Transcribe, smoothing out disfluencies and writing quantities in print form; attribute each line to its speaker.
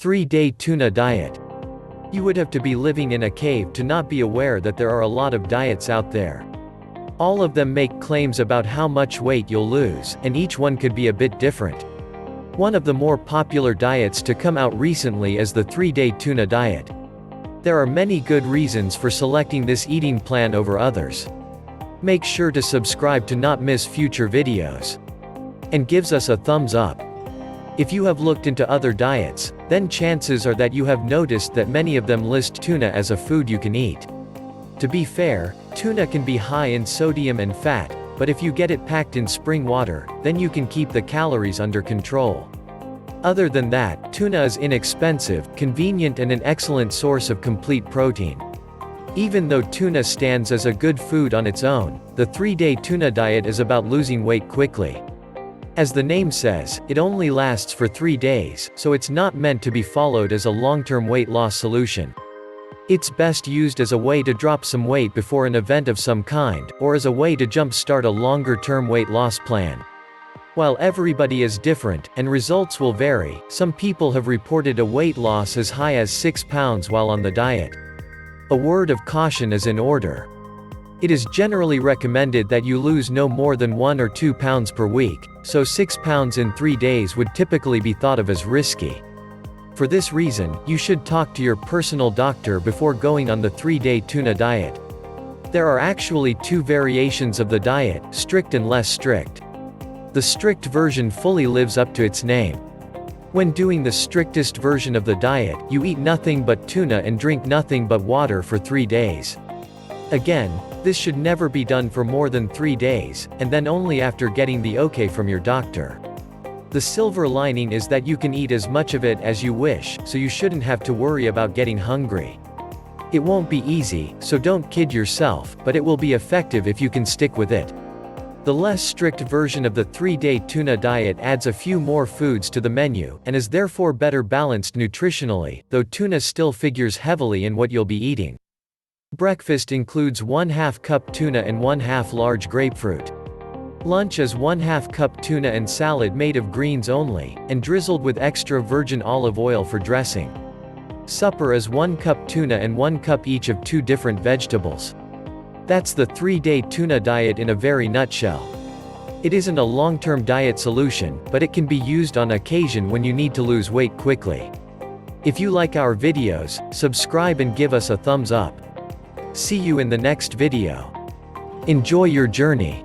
Speaker 1: 3-day tuna diet. You would have to be living in a cave to not be aware that there are a lot of diets out there. All of them make claims about how much weight you'll lose, and each one could be a bit different. One of the more popular diets to come out recently is the 3-day tuna diet. There are many good reasons for selecting this eating plan over others. Make sure to subscribe to not miss future videos. And gives us a thumbs up. If you have looked into other diets, then chances are that you have noticed that many of them list tuna as a food you can eat. To be fair, tuna can be high in sodium and fat, but if you get it packed in spring water, then you can keep the calories under control. Other than that, tuna is inexpensive, convenient and an excellent source of complete protein. Even though tuna stands as a good food on its own, the 3-day tuna diet is about losing weight quickly. As the name says, it only lasts for 3 days, so it's not meant to be followed as a long-term weight loss solution. It's best used as a way to drop some weight before an event of some kind, or as a way to jump-start a longer-term weight loss plan. While everybody is different, and results will vary, some people have reported a weight loss as high as 6 pounds while on the diet. A word of caution is in order. It is generally recommended that you lose no more than 1 or 2 pounds per week, so 6 pounds in 3 days would typically be thought of as risky. For this reason, you should talk to your personal doctor before going on the 3-day tuna diet. There are actually 2 variations of the diet, strict and less strict. The strict version fully lives up to its name. When doing the strictest version of the diet, you eat nothing but tuna and drink nothing but water for 3 days. Again, this should never be done for more than 3 days, and then only after getting the okay from your doctor. The silver lining is that you can eat as much of it as you wish, so you shouldn't have to worry about getting hungry. It won't be easy, so don't kid yourself, but it will be effective if you can stick with it. The less strict version of the 3-day tuna diet adds a few more foods to the menu, and is therefore better balanced nutritionally, though tuna still figures heavily in what you'll be eating. Breakfast includes 1/2 cup tuna and 1/2 large grapefruit. Lunch is 1/2 cup tuna and salad made of greens only, and drizzled with extra virgin olive oil for dressing. Supper is 1 cup tuna and 1 cup each of 2 different vegetables. That's the 3-day tuna diet in a very nutshell. It isn't a long-term diet solution, but it can be used on occasion when you need to lose weight quickly. If you like our videos, subscribe and give us a thumbs up. See you in the next video. Enjoy your journey.